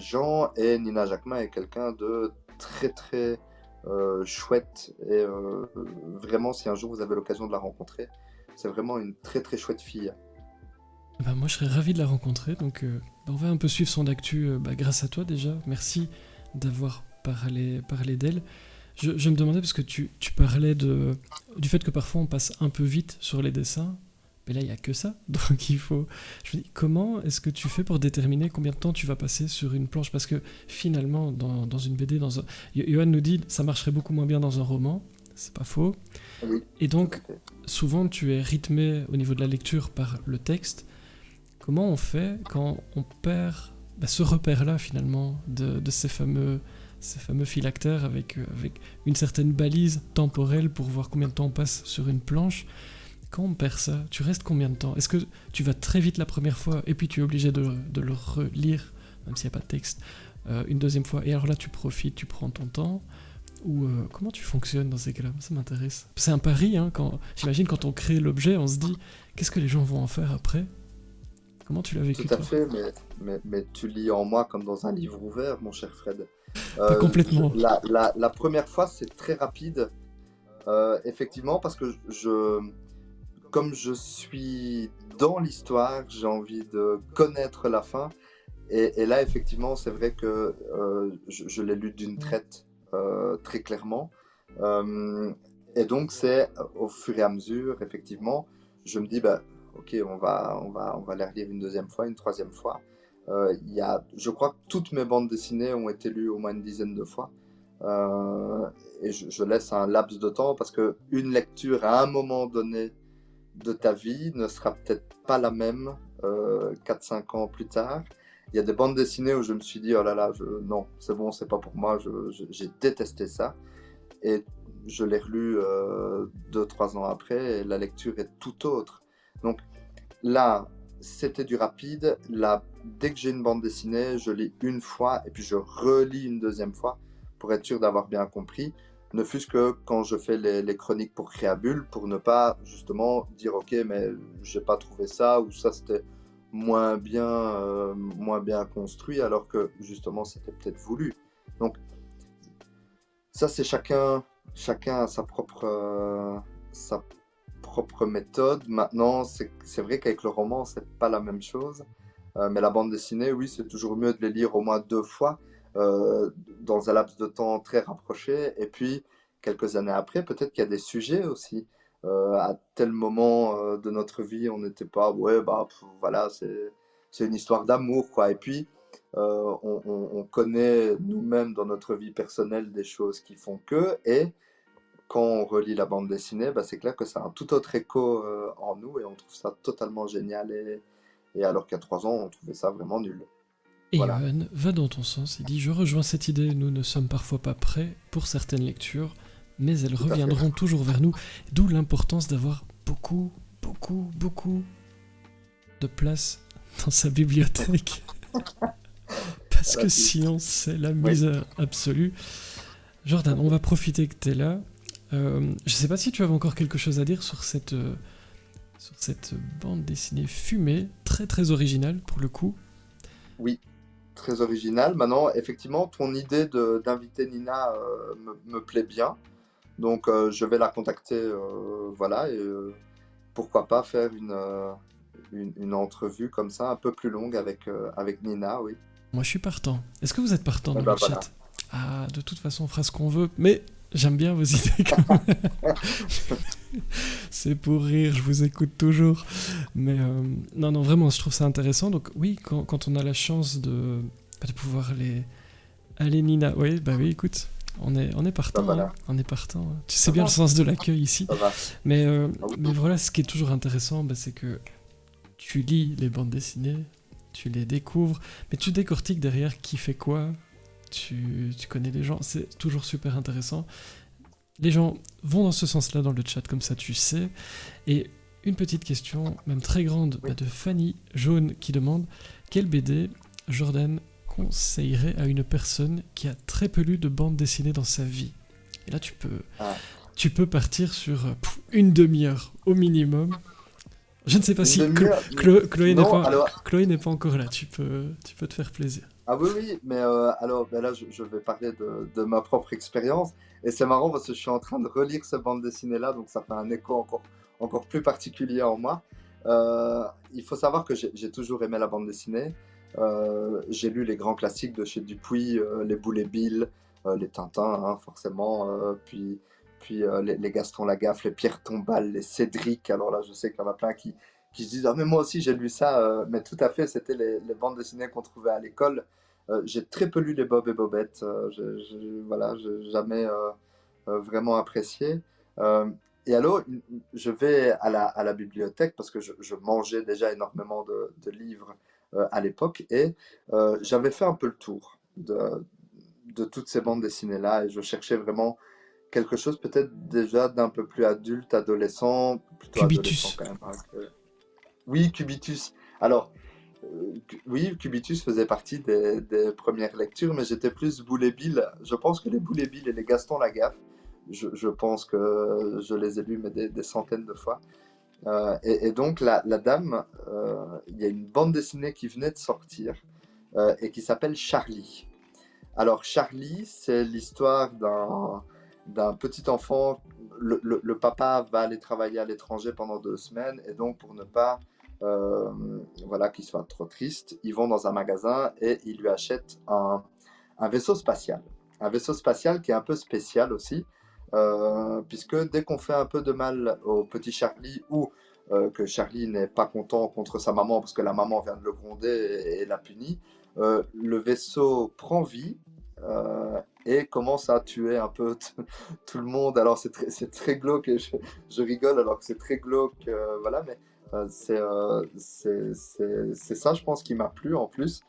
gens. Et Nina Jacquemin est quelqu'un de très très chouette et vraiment, si un jour vous avez l'occasion de la rencontrer, c'est vraiment une très très chouette fille. Bah, moi, je serais ravi de la rencontrer. Donc, on va un peu suivre son actu grâce à toi déjà. Merci d'avoir parlé d'elle. Je me demandais, parce que tu parlais du fait que parfois on passe un peu vite sur les dessins. Mais là, il n'y a que ça. Donc, il faut. Je me dis, comment est-ce que tu fais pour déterminer combien de temps tu vas passer sur une planche? Parce que finalement, dans une BD, Johan nous dit ça marcherait beaucoup moins bien dans un roman. C'est pas faux. Oui, Et tout à donc, fait. souvent, tu es rythmé au niveau de la lecture par le texte. Comment on fait quand on perd ce repère-là finalement de ces fameux phylactères avec une certaine balise temporelle pour voir combien de temps on passe sur une planche? Quand on perd ça, tu restes combien de temps? Est-ce que tu vas très vite la première fois et puis tu es obligé de le relire, même s'il n'y a pas de texte, une deuxième fois, et alors là tu profites, tu prends ton temps? Ou comment tu fonctionnes dans ces cas-là? Ça m'intéresse. C'est un pari, hein, j'imagine quand on crée l'objet, on se dit qu'est-ce que les gens vont en faire après? Comment tu l'as Tout vécu à toi? fait, mais tu lis en moi comme dans un livre ouvert, mon cher Fred. Pas complètement. La première fois, c'est très rapide, effectivement, parce que comme je suis dans l'histoire, j'ai envie de connaître la fin. Et là, effectivement, c'est vrai que je l'ai lu d'une traite, très clairement. Euh, et donc, c'est au fur et à mesure, effectivement, je me dis, bah, ok, on va les relire une deuxième fois, une troisième fois. Je crois que toutes mes bandes dessinées ont été lues au moins une dizaine de fois. Euh, et je laisse un laps de temps parce que une lecture à un moment donné de ta vie ne sera peut-être pas la même 4-5 ans plus tard. Il y a des bandes dessinées où je me suis dit, oh là là, non, c'est bon, c'est pas pour moi, j'ai détesté ça. Et je l'ai relu 2-3 ans après et la lecture est tout autre. Donc là, c'était du rapide. Là, dès que j'ai une bande dessinée, je lis une fois et puis je relis une deuxième fois pour être sûr d'avoir bien compris. Ne fût-ce que quand je fais les chroniques pour Créabule, pour ne pas justement dire ok, mais j'ai pas trouvé ça ou ça c'était moins bien construit alors que justement c'était peut-être voulu. Donc ça c'est chacun a sa propre méthode. Maintenant, c'est vrai qu'avec le roman, c'est pas la même chose. Mais la bande dessinée, oui, c'est toujours mieux de les lire au moins 2 fois dans un laps de temps très rapproché. Et puis, quelques années après, peut-être qu'il y a des sujets aussi. À tel moment de notre vie, on n'était pas, ouais, bah voilà, c'est une histoire d'amour, quoi. Et puis, on connaît nous-mêmes dans notre vie personnelle des choses qui font que, et quand on relit la bande dessinée, bah, c'est clair que ça a un tout autre écho en nous et on trouve ça totalement génial. Et alors qu'il y a 3 ans, on trouvait ça vraiment nul. Et Voilà, Johan va dans ton sens, il dit je rejoins cette idée, nous ne sommes parfois pas prêts pour certaines lectures, mais elles tout à fait. reviendront toujours vers nous, d'où l'importance d'avoir beaucoup, beaucoup, beaucoup de place dans sa bibliothèque, parce Pas que de souci. sinon c'est la Oui, misère absolue. tout Jordan, à on fait. va profiter que tu es là. Je sais pas si tu avais encore quelque chose à dire sur cette bande dessinée fumée, très très originale pour le coup. Oui, très original. Maintenant, effectivement, ton idée d'inviter Nina me plaît bien. Donc, je vais la contacter, voilà, et pourquoi pas faire une entrevue comme ça, un peu plus longue avec Nina, oui. Moi, je suis partant. Est-ce que vous êtes partant Et dans le ben voilà. chat? Ah, de toute façon, on fera ce qu'on veut, mais j'aime bien vos idées quand même. C'est pour rire, je vous écoute toujours. Mais non, non, vraiment, je trouve ça intéressant. Donc oui, quand on a la chance de pouvoir les... Allez Nina, oui, bah oui, écoute, on est Ben partant, hein. voilà, On est partant, hein. Tu sais ça bien le va, sens de l'accueil ici. ça va. Mais, euh, Ah mais oui, voilà, ce qui est toujours intéressant, bah, c'est que tu lis les bandes dessinées, tu les découvres, mais tu décortiques derrière qui fait quoi, tu connais les gens, c'est toujours super intéressant. Les gens vont dans ce sens-là dans le chat, comme ça tu sais. Et une petite question, même très grande, oui. de Fanny Jaune qui demande quelle BD Jordan conseillerait à une personne qui a très peu lu de bande dessinée dans sa vie. Et là Ah, tu peux partir sur une demi-heure au minimum. Je ne sais pas une si demi-heure? Non, alors, Chloé n'est pas encore là, tu peux te faire plaisir. ah oui, oui, mais alors ben là, je vais parler de ma propre expérience. Et c'est marrant parce que je suis en train de relire cette bande dessinée-là, donc ça fait un écho encore plus particulier en moi. Il faut savoir que j'ai toujours aimé la bande dessinée. J'ai lu les grands classiques de chez Dupuis, les Boulet Bill, les Tintins, hein, forcément, puis les Gaston Lagaffe, les Pierre Tombal, les Cédric. Alors là, je sais qu'il y en a plein qui se disent ah mais moi aussi j'ai lu ça, mais tout à fait, c'était les bandes dessinées qu'on trouvait à l'école. J'ai très peu lu les Bob et Bobette, voilà, j'ai jamais vraiment apprécié. Euh, et alors, je vais à la bibliothèque parce que je mangeais déjà énormément de livres à l'époque et j'avais fait un peu le tour de toutes ces bandes dessinées-là et je cherchais vraiment quelque chose peut-être déjà d'un peu plus adulte, adolescent, plutôt adolescent Cubitus. quand même, hein. Oui, Cubitus. Alors, oui, Cubitus faisait partie des premières lectures, mais j'étais plus Boulet Bill. Je pense que les Boulet Bill et les Gaston Lagaffe, je pense que je les ai lus mais des centaines de fois. Et donc la dame, il y a une bande dessinée qui venait de sortir et qui s'appelle Charlie. Alors Charlie, c'est l'histoire d'un petit enfant. Le papa va aller travailler à l'étranger pendant 2 semaines et donc pour ne pas euh, voilà, qu'il soit trop triste, ils vont dans un magasin et ils lui achètent un vaisseau spatial. Un vaisseau spatial qui est un peu spécial aussi, puisque dès qu'on fait un peu de mal au petit Charlie ou que Charlie n'est pas content contre sa maman parce que la maman vient de le gronder et la punit, le vaisseau prend vie et commence à tuer un peu tout le monde. Alors c'est très glauque et je rigole alors que c'est très glauque, voilà, mais c'est ça, je pense, qui m'a plu en plus.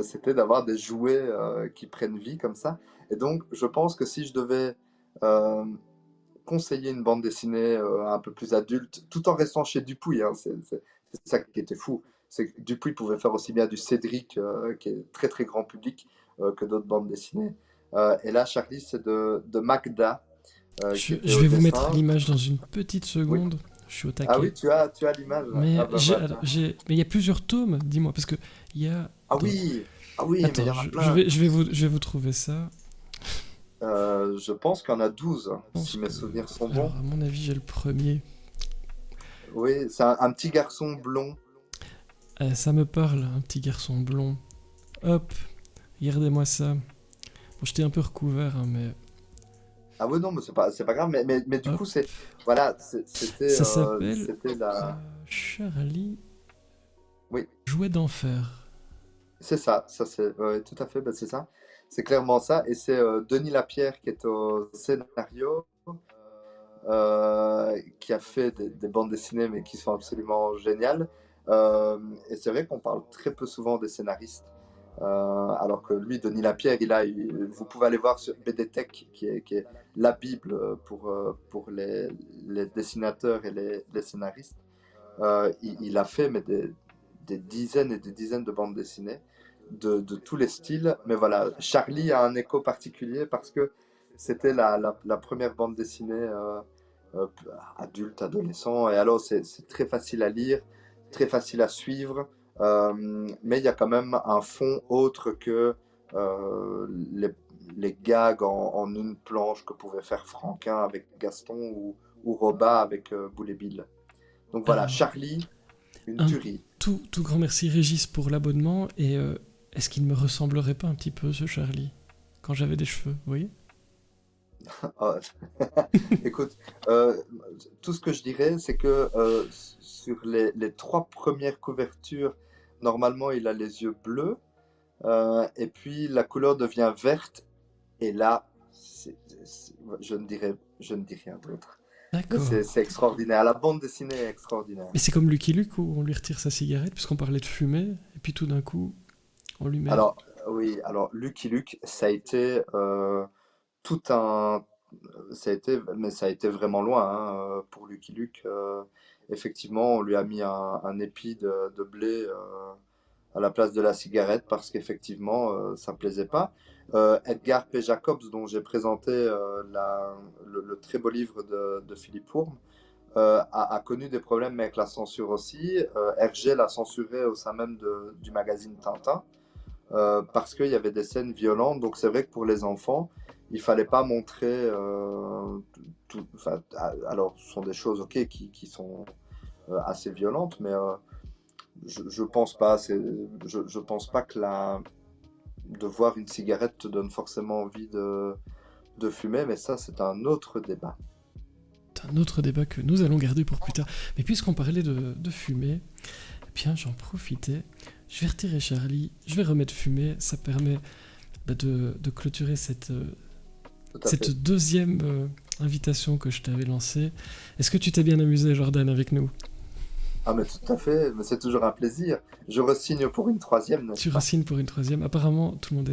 C'était d'avoir des jouets qui prennent vie comme ça. Et donc, je pense que si je devais euh, conseiller une bande dessinée un peu plus adulte, tout en restant chez Dupuis, hein, c'est ça qui était fou. C'est que Dupuis pouvait faire aussi bien du Cédric, qui est très très grand public, que d'autres bandes dessinées. Et là, Charlie, c'est de Magda, qui était Je au vais vous mettre dessin. l'image dans une petite Oui. seconde. Je suis au Ah taquet. oui, tu as l'image. Ah Mais bah voilà. mais il y a plusieurs tomes, dis-moi, parce que il y a. Ah Attends, oui, ah oui, mais il y attends, en a je, je plein. vais, je vais vous, je vais vous trouver ça. Je pense qu'il y en a 12, Je pense si mes que, souvenirs sont alors bons. à mon avis, j'ai le premier. Oui, c'est un petit garçon blond. Ça me parle, un petit garçon blond. Hop, regardez-moi ça. Bon, j'étais un peu recouvert, hein, mais Ah oui, non, mais c'est pas grave. Mais du hop. coup, voilà, Ça s'appelle c'était la. Charlie Oui, Jouet d'enfer. c'est ça. Ça, c'est ouais, tout à fait. Bah, c'est ça. C'est clairement ça. Et c'est Denis Lapierre qui est au scénario, qui a fait des bandes dessinées, mais qui sont absolument géniales. Euh, et c'est vrai qu'on parle très peu souvent des scénaristes. Alors que lui, Denis Lapierre, vous pouvez aller voir sur BDTech, qui est la Bible pour les dessinateurs et les scénaristes. Il a fait mais des dizaines et des dizaines de bandes dessinées de tous les styles. Mais voilà, Charlie a un écho particulier parce que c'était la première bande dessinée euh, adulte, adolescent. Et alors, c'est très facile à lire, très facile à suivre. Mais il y a quand même un fond autre que les gags en une planche que pouvait faire Franquin avec Gaston ou Roba avec Boulet Bill. Donc voilà, Alors, Charlie, Une Un tuerie. tout grand merci Régis pour l'abonnement. Et est-ce qu'il me ressemblerait pas un petit peu, ce Charlie, quand j'avais des cheveux, vous voyez? Ah, écoute, euh, tout ce que je dirais, c'est que sur les trois premières couvertures, normalement, il a les yeux bleus, et puis la couleur devient verte, et là, je ne dis rien d'autre. Mais D'accord. c'est extraordinaire. La bande dessinée est extraordinaire. Mais c'est comme Lucky Luke où on lui retire sa cigarette, puisqu'on parlait de fumée, et puis tout d'un coup, on lui met. Alors, oui, alors Lucky Luke, ça a été tout un, ça a été vraiment loin hein, pour Lucky Luke. Effectivement, on lui a mis un épi de blé à la place de la cigarette parce qu'effectivement, ça plaisait pas. Edgar P. Jacobs, dont j'ai présenté le très beau livre de Philippe Ourme, a connu des problèmes avec la censure aussi. Hergé l'a censuré au sein même du magazine Tintin parce qu'il y avait des scènes violentes. Donc c'est vrai que pour les enfants, il fallait pas montrer enfin, alors, ce sont des choses ok qui sont assez violentes, mais je pense pas. Je pense pas que de voir une cigarette te donne forcément envie de fumer, mais ça, c'est un autre débat. C'est un autre débat que nous allons garder pour plus tard. Mais puisqu'on parlait de fumée, eh bien j'en profitais. Je vais retirer Charlie, je vais remettre fumée. Ça permet de clôturer Tout à cette fait. deuxième invitation que je t'avais lancée. Est-ce que tu t'es bien amusé, Jordan, avec nous? Ah, mais tout à fait, mais c'est toujours un plaisir. Je resigne pour une troisième, n'est-ce Tu pas? re-signes pour une troisième. Apparemment, tout le monde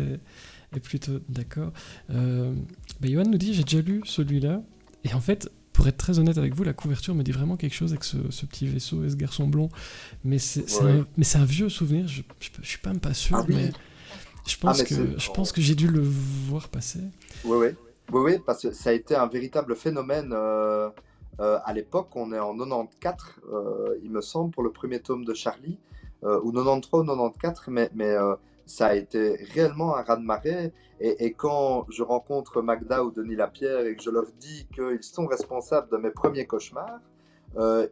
est plutôt d'accord. Johan nous dit, j'ai déjà lu celui-là. Et en fait, pour être très honnête avec vous, la couverture me dit vraiment quelque chose avec ce petit vaisseau et ce garçon blond. Mais Oui. c'est un vieux souvenir. Je suis même pas sûr, Ah mais oui. Ah, mais c'est. je pense que j'ai dû le voir passer. Oui, oui. Oui, oui, parce que ça a été un véritable phénomène à l'époque. On est en 94, il me semble, pour le premier tome de Charlie, ou 93 ou 94, mais ça a été réellement un raz-de-marée. Et quand je rencontre Magda ou Denis Lapierre et que je leur dis qu'ils sont responsables de mes premiers cauchemars,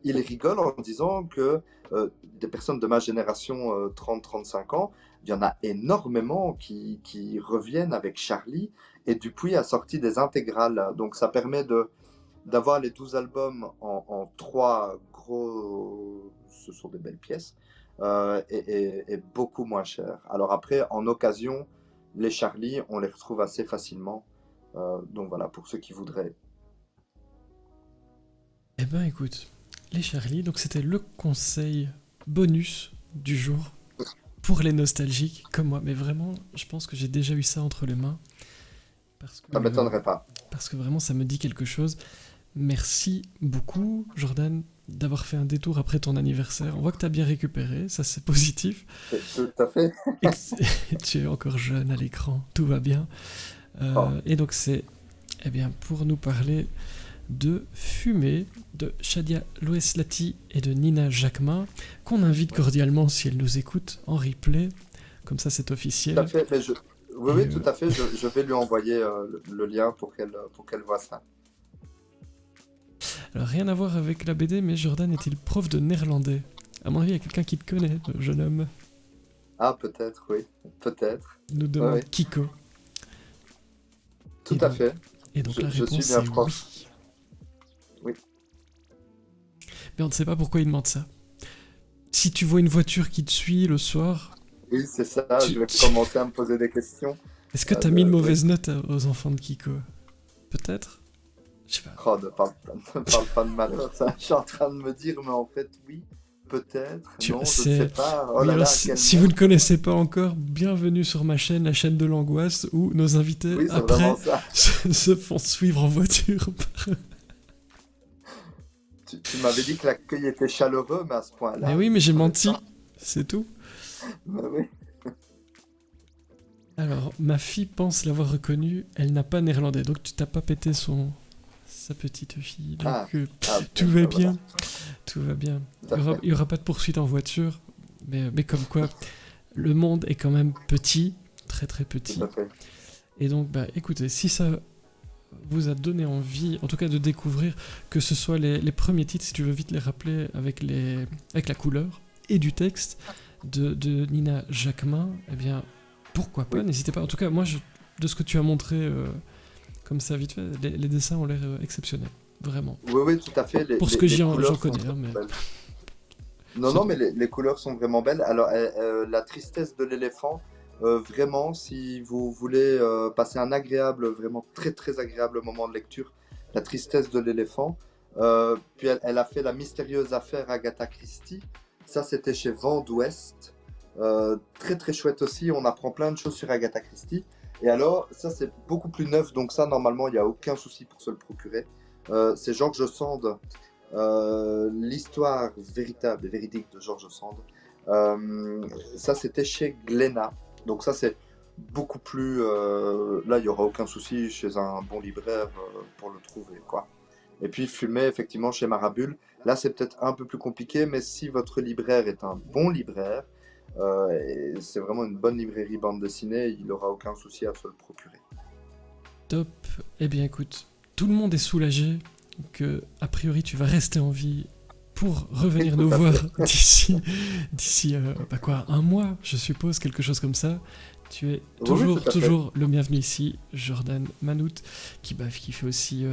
ils rigolent en disant que des personnes de ma génération, 30-35 ans, il y en a énormément qui reviennent avec Charlie et Dupuis a sorti des intégrales. Donc ça permet d'avoir les 12 albums en trois gros. Ce sont des belles pièces. Et beaucoup moins cher. Alors après, en occasion, les Charlie, on les retrouve assez facilement. Donc voilà, pour ceux qui voudraient. Eh ben écoute, les Charlie, donc c'était le conseil bonus du jour pour les nostalgiques comme moi. Mais vraiment, je pense que j'ai déjà eu ça entre les mains. Parce que, Ça m'étonnerait pas. parce que vraiment, ça me dit quelque chose. Merci beaucoup, Jordan, d'avoir fait un détour après ton anniversaire. On voit que tu as bien récupéré, ça c'est positif. Tout à fait. Et que tu es encore jeune à l'écran, tout va bien. Oh. Et donc c'est eh bien, pour nous parler de Fumée, de Shadia Loeslati et de Nina Jacquemin, qu'on invite cordialement si elle nous écoute en replay. Comme ça, c'est Tout à officiel. fait. Oui, Et oui, tout à fait. Je vais lui envoyer le lien pour qu'elle voit ça. alors, rien à voir avec la BD, mais Jordan est-il prof de néerlandais? À mon avis, il y a quelqu'un qui te connaît, jeune homme, Ah, peut-être, oui. Peut-être. nous Oui, demande oui. Kiko. Tout Et à donc, fait. et donc la Je suis réponse bien est prof. oui. Oui. Mais on ne sait pas pourquoi il demande ça. Si tu vois une voiture qui te suit le soir, Oui, c'est ça. Je vais tu... commencer à me poser des questions. est-ce que t'as mis une Oui. mauvaise note aux enfants de Kiko? Peut-être. Je sais pas. Oh, ne parle pas de malheur. Ça. Je suis en train de me dire, mais en fait, oui, peut-être. Non, je ne sais pas. Oh Oui, là alors là, quel si vous ne monde. connaissez pas encore, bienvenue sur ma chaîne, la chaîne de l'angoisse, où nos invités, Oui, c'est vraiment après, ça. se font suivre en voiture. Tu m'avais dit que l'accueil était chaleureux, mais à ce Mais point-là, oui, je mais ne j'ai savais menti. pas. C'est tout. Mais oui. Alors, ma fille pense l'avoir reconnu, elle n'a pas néerlandais, donc tu t'as pas pété sa petite fille. Donc Ah, ah tout bon, va ben voilà. bien, tout va bien. Tout à fait. Il y aura pas de poursuite en voiture, mais comme quoi, le monde est quand même petit, très très Tout petit. à fait. Et donc, bah écoutez, si ça vous a donné envie, en tout cas de découvrir, que ce soit les premiers titres, si tu veux vite les rappeler avec la couleur, et du texte de Nina Jacquemin, eh bien, pourquoi pas, Oui. n'hésitez pas. En tout cas, moi, de ce que tu as montré comme ça vite fait, les dessins ont l'air exceptionnels, vraiment. Oui, oui, tout à fait. Pour ce que Les j'en couleurs sont connais, hein, mais... belles. Non, c'est- non, mais les couleurs sont vraiment belles. Alors, la tristesse de l'éléphant, vraiment, si vous voulez passer un agréable, vraiment très très agréable moment de lecture, la tristesse de l'éléphant. Puis elle a fait la mystérieuse affaire Agatha Christie. Ça, c'était chez Vent d'Ouest. Très très chouette aussi. On apprend plein de choses sur Agatha Christie. Et alors, ça, c'est beaucoup plus neuf. Donc ça, normalement, il n'y a aucun souci pour se le procurer. C'est George Sand. L'histoire véritable et véridique de George Sand. Ça, c'était chez Glénat. Donc ça, c'est beaucoup plus... là, il n'y aura aucun souci chez un bon libraire pour le trouver, quoi. Et puis, Fumet, effectivement, chez Marabule. Là, c'est peut-être un peu plus compliqué, mais si votre libraire est un bon libraire, et c'est vraiment une bonne librairie bande dessinée, il n'aura aucun souci à se le procurer. Top. Eh bien, écoute, tout le monde est soulagé que, a priori, tu vas rester en vie pour revenir nous voir d'ici bah quoi, un mois, je suppose, quelque chose comme ça. Tu es Oui, toujours, tout à fait. toujours le bienvenu ici, Jordan Manout, qui fait aussi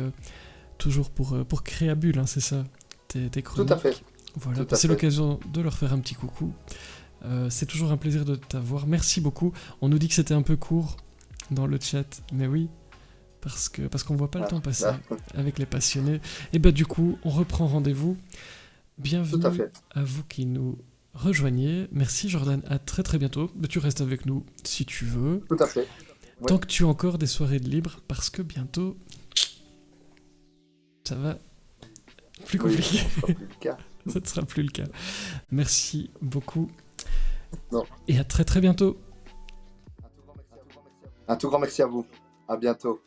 toujours pour Créabule, hein, c'est ça, tes chroniques. Tout à fait. Voilà, Tout à c'est fait. l'occasion de leur faire un petit coucou. C'est toujours un plaisir de t'avoir. Merci beaucoup. On nous dit que c'était un peu court dans le chat, mais oui, parce qu'on voit pas le temps passer Là, avec les passionnés. Et bah du coup, on reprend rendez-vous. tout à Bienvenue fait. à vous qui nous rejoignez. Merci Jordan, à très très bientôt. Mais tu restes avec nous si tu veux. Tout à fait. Ouais. Tant que tu as encore des soirées de libre, parce que bientôt, ça va plus Oui, compliqué. ce sera plus le cas. Ça ne sera plus le cas. Merci beaucoup. Non. Et à très très bientôt. Un tout grand merci à vous. À bientôt.